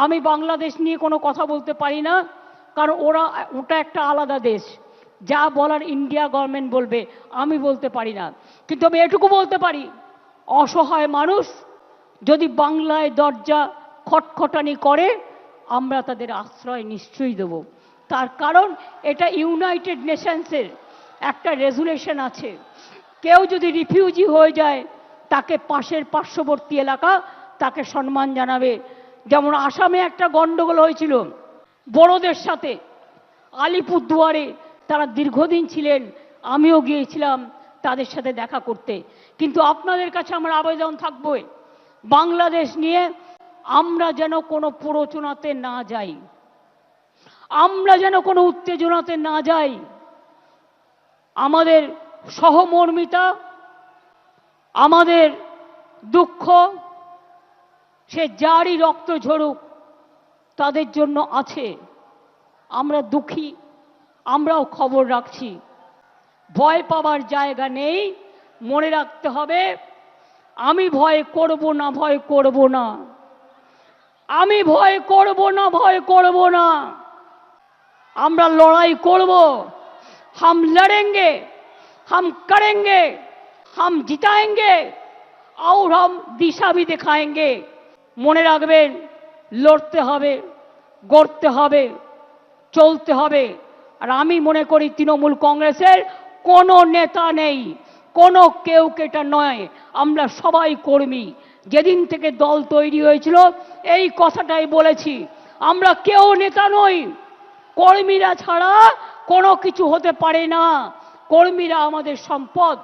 আমি বাংলাদেশ নিয়ে কোনো কথা বলতে পারি না, কারণ ওটা একটা আলাদা দেশ। যা বলার ইন্ডিয়া গভর্নমেন্ট বলবে, আমি বলতে পারি না। কিন্তু আমি এটুকু বলতে পারি, অসহায় মানুষ যদি বাংলায় দরজা খটখটানি করে, আমরা তাদের আশ্রয় নিশ্চয়ই দেব। তার কারণ এটা ইউনাইটেড নেশনসের একটা রেজুলেশন আছে, কেউ যদি রিফিউজি হয়ে যায় তাকে পার্শ্ববর্তী এলাকা তাকে সম্মান জানাবে। যেমন আসামে একটা গন্ডগোল হয়েছিল বড়দের সাথে, আলিপুরদুয়ারে তারা দীর্ঘদিন ছিলেন, আমিও গিয়েছিলাম তাদের সাথে দেখা করতে। কিন্তু আপনাদের কাছে আমার আবেদন থাকবে, বাংলাদেশ নিয়ে আমরা যেন কোনো প্ররোচনাতে না যাই, আমরা যেন কোনো উত্তেজনাতে না যাই। আমাদের সহমর্মিতা, আমাদের দুঃখ, সে যারই রক্ত ঝরুক তাদের জন্য আছে। আমরা দুঃখী, আমরাও খবর রাখছি। ভয় পাওয়ার জায়গা নেই। মনে রাখতে হবে, আমি ভয় করব না, ভয় করব না, আমি ভয় করব না, ভয় করব না। আমরা লড়াই করব। हम लड़ेंगे, हम करेंगे, हम जिताएंगे और हम दिशा भी दिखाएंगे। মনে রাখবেন, লড়তে হবে, গড়তে হবে, চলতে হবে। আর আমি মনে করি তৃণমূল কংগ্রেসের কোনো নেতা নেই, কোনো কেউ কেটা নয়, আমরা সবাই কর্মী। যেদিন থেকে দল তৈরি হয়েছিল এই কথাটাই বলেছি, আমরা কেউ নেতা নই, কর্মীরা ছাড়া কোনো কিছু হতে পারে না। কর্মীরা আমাদের সম্পদ।